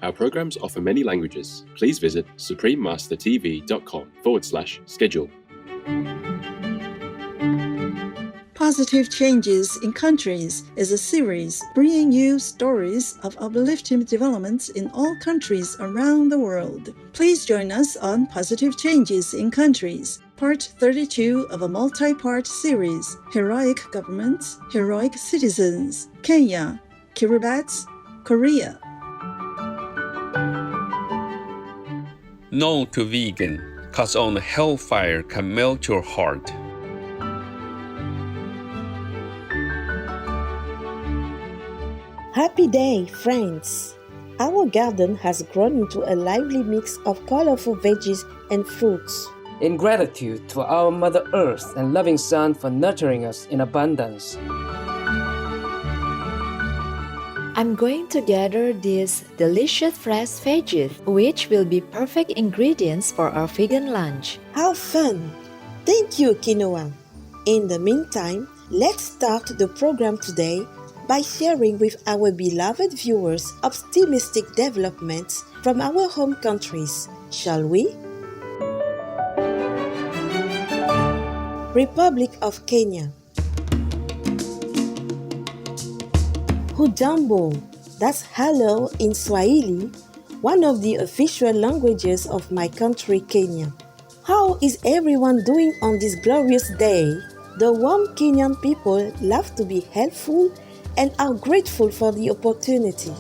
Our programs offer many languages. Please visit suprememastertv.com/schedule. Positive Changes in Countries is a series bringing you stories of uplifting developments in all countries around the world. Please join us on Positive Changes in Countries, Part 32 of a multi-part series, Heroic Governments, Heroic Citizens, Kenya, Kiribati, Korea. No to vegan, cause on hellfire can melt your heart. Happy day, friends! Our garden has grown into a lively mix of colorful veggies and fruits. In gratitude to our Mother Earth and loving Sun for nurturing us in abundance. I'm going to gather these delicious fresh veggies, which will be perfect ingredients for our vegan lunch. How fun! Thank you, Quinoa. In the meantime, let's start the program today by sharing with our beloved viewers optimistic developments from our home countries, shall we? Republic of Kenya. Hujambo, that's hello in Swahili, one of the official languages of my country, Kenya. How is everyone doing on this glorious day? The warm Kenyan people love to be helpful and are grateful for the opportunity.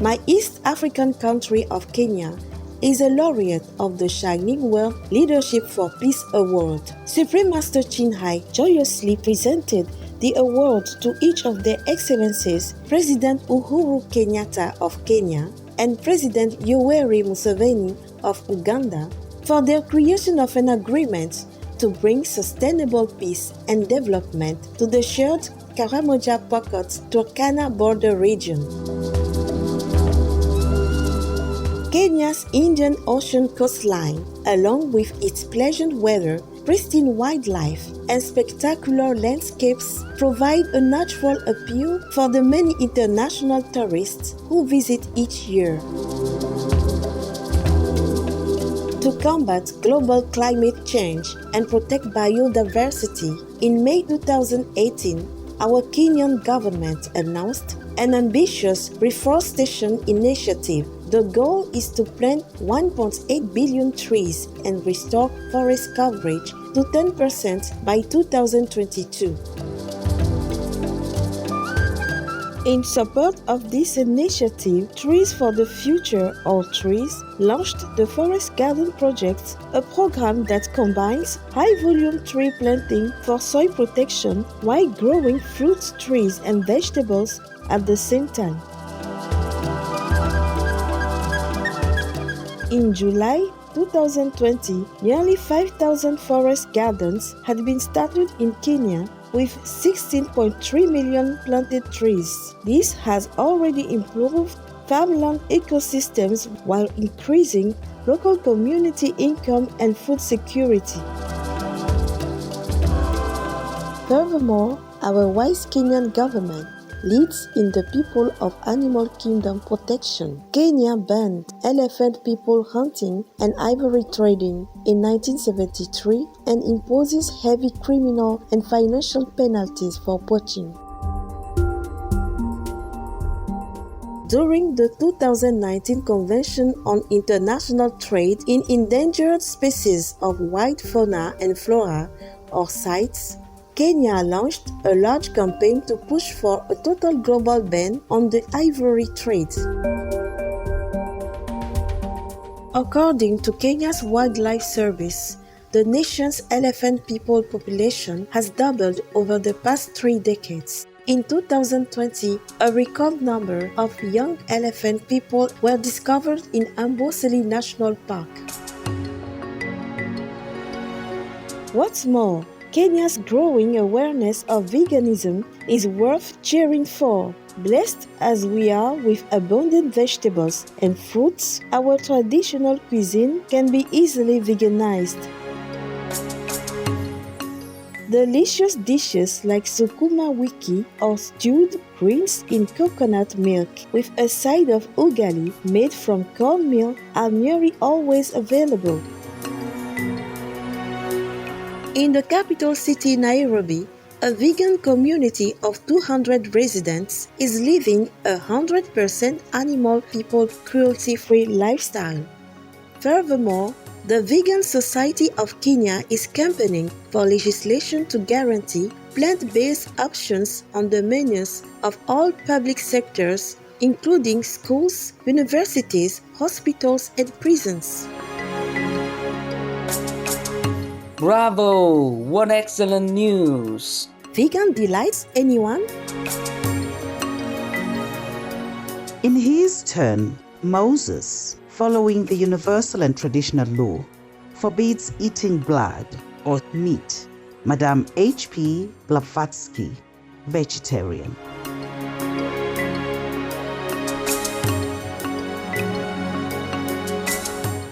My East African country of Kenya is a laureate of the Shining World Leadership for Peace Award. Supreme Master Chinhai joyously presented the award to each of their excellencies, President Uhuru Kenyatta of Kenya and President Yoweri Museveni of Uganda, for their creation of an agreement to bring sustainable peace and development to the shared Karamoja Pocket-Turkana border region. Kenya's Indian Ocean coastline, along with its pleasant weather, pristine wildlife, and spectacular landscapes, provide a natural appeal for the many international tourists who visit each year. To combat global climate change and protect biodiversity, in May 2018, our Kenyan government announced an ambitious reforestation initiative. The goal is to plant 1.8 billion trees and restore forest coverage to 10% by 2022. In support of this initiative, Trees for the Future, or TREES, launched the Forest Garden Project, a program that combines high-volume tree planting for soil protection while growing fruit trees and vegetables at the same time. In July 2020, nearly 5,000 forest gardens had been started in Kenya with 16.3 million planted trees. This has already improved farmland ecosystems while increasing local community income and food security. Furthermore, our wise Kenyan government leads in the people of animal kingdom protection. Kenya banned elephant people hunting and ivory trading in 1973 and imposes heavy criminal and financial penalties for poaching. During the 2019 Convention on International Trade in Endangered Species of Wild Fauna and Flora, or CITES, Kenya launched a large campaign to push for a total global ban on the ivory trade. According to Kenya's Wildlife Service, the nation's elephant people population has doubled over the past 3 decades. In 2020, a record number of young elephant people were discovered in Amboseli National Park. What's more, Kenya's growing awareness of veganism is worth cheering for. Blessed as we are with abundant vegetables and fruits, our traditional cuisine can be easily veganized. Delicious dishes like sukuma wiki or stewed greens in coconut milk with a side of ugali made from cornmeal are nearly always available. In the capital city Nairobi, a vegan community of 200 residents is living a 100% animal people cruelty-free lifestyle. Furthermore, the Vegan Society of Kenya is campaigning for legislation to guarantee plant-based options on the menus of all public sectors, including schools, universities, hospitals, and prisons. Bravo! What excellent news! Vegan delights anyone? In his turn, Moses, following the universal and traditional law, forbids eating blood or meat. Madame H.P. Blavatsky, vegetarian.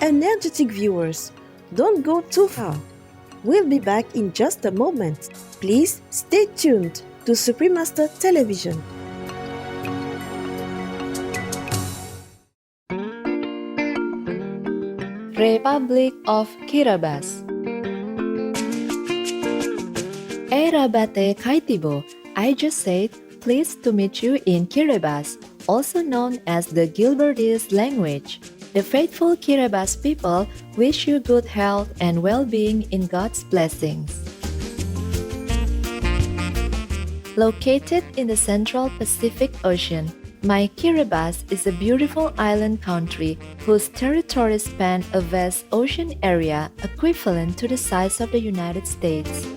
Energetic viewers, don't go too far. We'll be back in just a moment. Please stay tuned to Supreme Master Television. Republic of Kiribati. Erabate Kaitibo, I just said, pleased to meet you in Kiribati, also known as the Gilbertese language. The faithful Kiribati people wish you good health and well-being in God's blessings. Located in the Central Pacific Ocean, my Kiribati is a beautiful island country whose territory span a vast ocean area equivalent to the size of the United States.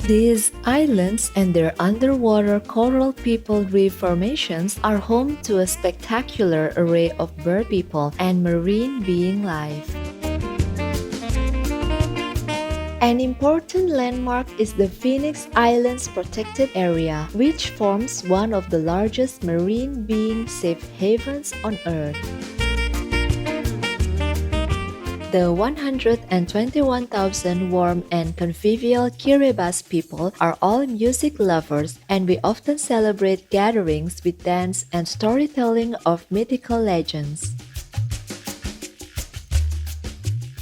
These islands and their underwater coral people reef formations are home to a spectacular array of bird people and marine being life. An important landmark is the Phoenix Islands Protected Area, which forms one of the largest marine being safe havens on Earth. The 121,000 warm and convivial Kiribati people are all music lovers, and we often celebrate gatherings with dance and storytelling of mythical legends.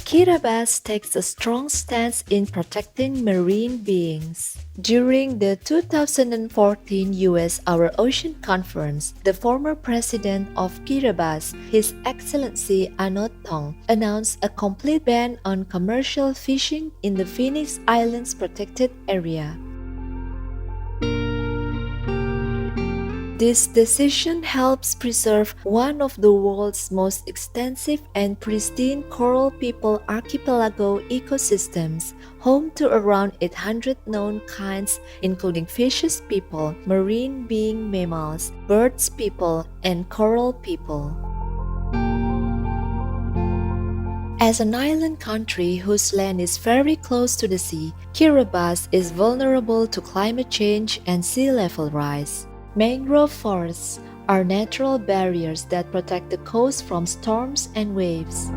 Kiribati takes a strong stance in protecting marine beings. During the 2014 U.S. Our Ocean Conference, the former president of Kiribati, His Excellency Anot Tong, announced a complete ban on commercial fishing in the Phoenix Islands Protected Area. This decision helps preserve one of the world's most extensive and pristine coral people archipelago ecosystems, home to around 800 known kinds including fishes people, marine being mammals, birds people, and coral people. As an island country whose land is very close to the sea, Kiribati is vulnerable to climate change and sea level rise. Mangrove forests are natural barriers that protect the coast from storms and waves.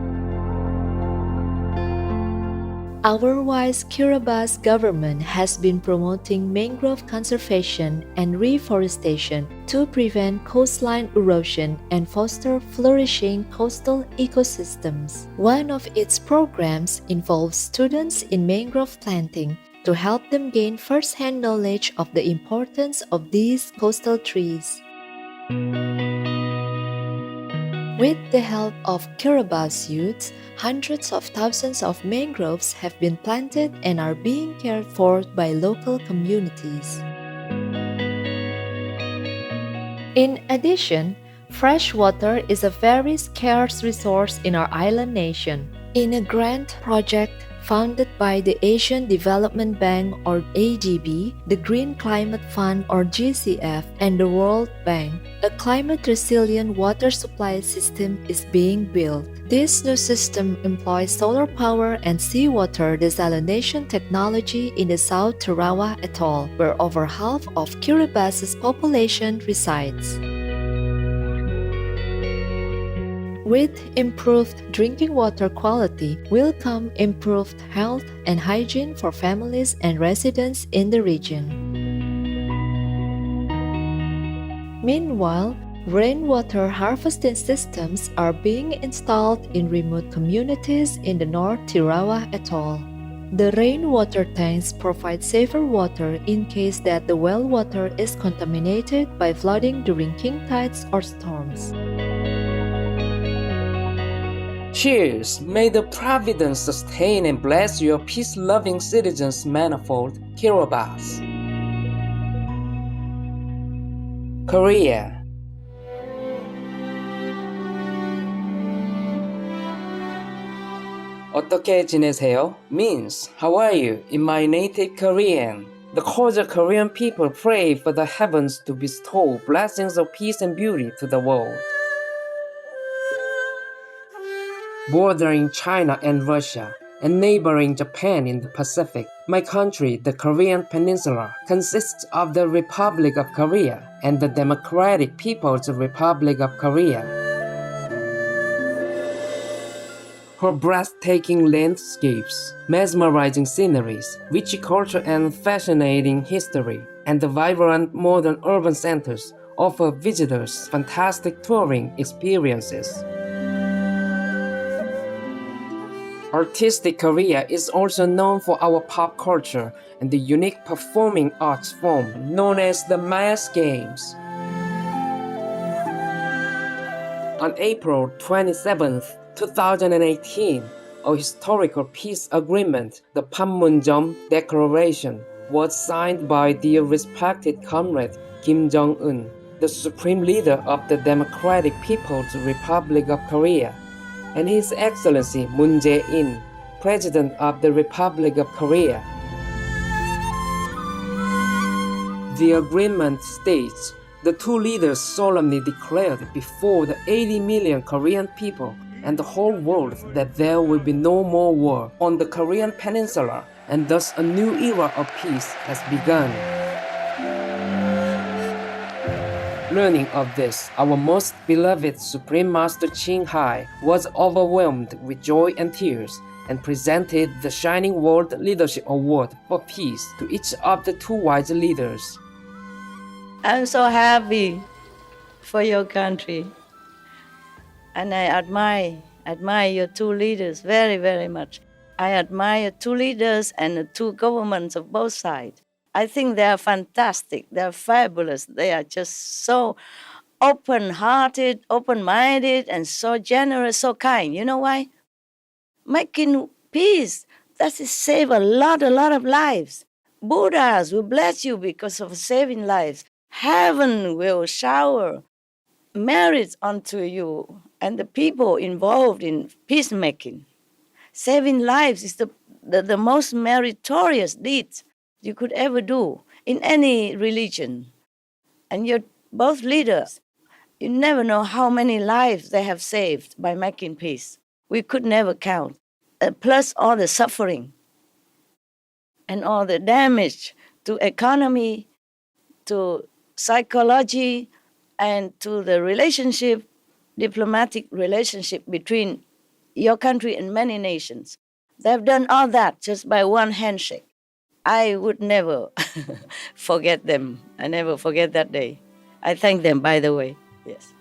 Our wise Kiribati government has been promoting mangrove conservation and reforestation to prevent coastline erosion and foster flourishing coastal ecosystems. One of its programs involves students in mangrove planting to help them gain first-hand knowledge of the importance of these coastal trees. With the help of Kiribati youths, hundreds of thousands of mangroves have been planted and are being cared for by local communities. In addition, fresh water is a very scarce resource in our island nation. In a grant project funded by the Asian Development Bank or ADB, the Green Climate Fund or GCF, and the World Bank, a climate-resilient water supply system is being built. This new system employs solar power and seawater desalination technology in the South Tarawa Atoll, where over half of Kiribati's population resides. With improved drinking water quality will come improved health and hygiene for families and residents in the region. Meanwhile, rainwater harvesting systems are being installed in remote communities in the North Tarawa Atoll. The rainwater tanks provide safer water in case that the well water is contaminated by flooding during king tides or storms. Cheers! May the providence sustain and bless your peace-loving citizens manifold, Kiribati. Korea. 어떻게 지내세요? means how are you in my native Korean. The cordial Korean people pray for the heavens to bestow blessings of peace and beauty to the world. Bordering China and Russia, and neighboring Japan in the Pacific, my country, the Korean Peninsula, consists of the Republic of Korea and the Democratic People's Republic of Korea. Her breathtaking landscapes, mesmerizing sceneries, rich culture and fascinating history, and the vibrant modern urban centers offer visitors fantastic touring experiences. Artistic Korea is also known for our pop culture and the unique performing arts form known as the Mass Games. On April 27, 2018, a historical peace agreement, the Panmunjom Declaration, was signed by dear respected comrade Kim Jong-un, the supreme leader of the Democratic People's Republic of Korea, and His Excellency Moon Jae-in, President of the Republic of Korea. The agreement states the two leaders solemnly declared before the 80 million Korean people and the whole world that there will be no more war on the Korean Peninsula, and thus a new era of peace has begun. Learning of this, our most beloved Supreme Master Ching Hai was overwhelmed with joy and tears and presented the Shining World Leadership Award for Peace to each of the two wise leaders. I'm so happy for your country, and I admire your two leaders very, very much. I admire two leaders and the two governments of both sides. I think they are fantastic, they are fabulous, they are just so open-hearted, open-minded, and so generous, so kind. You know why? Making peace, that is save a lot of lives. Buddhas will bless you because of saving lives. Heaven will shower merits onto you and the people involved in peacemaking. Saving lives is the most meritorious deed you could ever do in any religion. And you're both leaders. You never know how many lives they have saved by making peace. We could never count. Plus all the suffering and all the damage to economy, to psychology, and to the relationship, diplomatic relationship between your country and many nations. They've done all that just by one handshake. I would never forget them. I never forget that day. I thank them, by the way. Yes.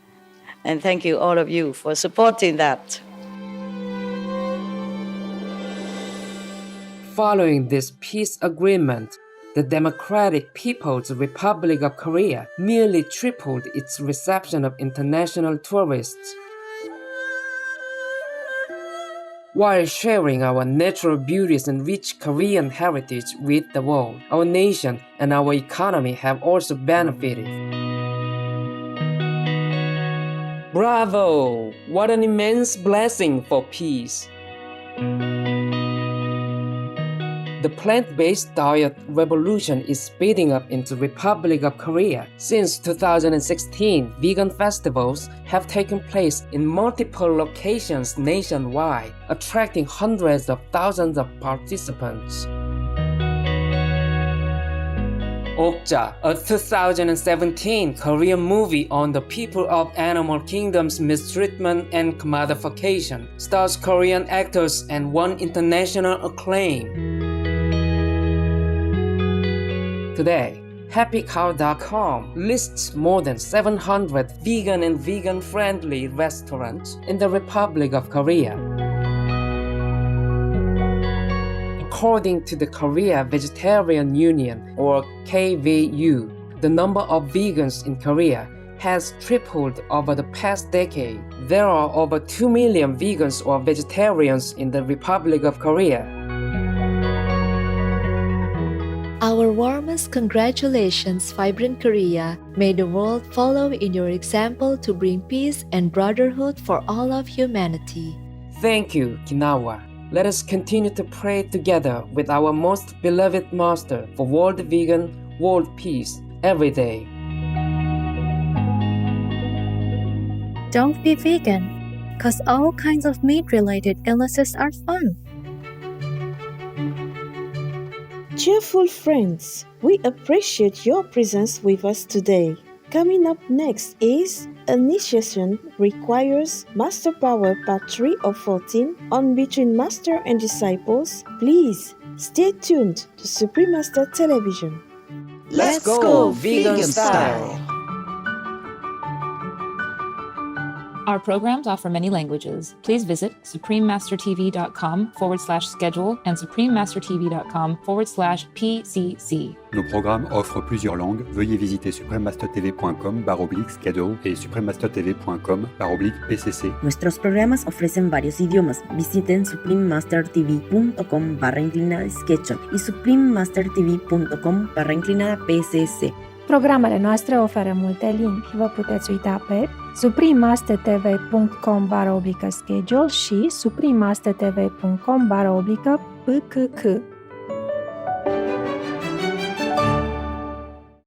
And thank you, all of you, for supporting that. Following this peace agreement, the Democratic People's Republic of Korea nearly tripled its reception of international tourists. While sharing our natural beauties and rich Korean heritage with the world, our nation and our economy have also benefited. Bravo! What an immense blessing for peace! The plant-based diet revolution is speeding up in the Republic of Korea. Since 2016, vegan festivals have taken place in multiple locations nationwide, attracting hundreds of thousands of participants. Okja, a 2017 Korean movie on the people of animal kingdom's mistreatment and commodification, stars Korean actors and won international acclaim. Today, HappyCow.com lists more than 700 vegan and vegan-friendly restaurants in the Republic of Korea. According to the Korea Vegetarian Union, or KVU, the number of vegans in Korea has tripled over the past decade. There are over 2 million vegans or vegetarians in the Republic of Korea. Our warmest congratulations, Vibrant Korea. May the world follow in your example to bring peace and brotherhood for all of humanity. Thank you, Kinawa. Let us continue to pray together with our most beloved Master for world vegan, world peace every day. Don't be vegan, cause all kinds of meat-related illnesses are fun. Cheerful friends, we appreciate your presence with us today. Coming up next is Initiation Requires Master Power Part 3 of 14 on Between Master and Disciples. Please stay tuned to Supreme Master Television. Let's go vegan style! Our programs offer many languages. Please visit suprememastertv.com/schedule and suprememastertv.com/PCC. Nos programmes offrent plusieurs langues. Veuillez visiter suprememastertv.com/schedule et suprememastertv.com/PCC. Nuestros programas ofrecen varios idiomas. Visiten suprememastertv.com/schedule y suprememastertv.com/PCC. Programele noastre oferă multe limbi. Vă puteți uita pe suprememastertv.com/schedule și suprememastertv.com/PCC.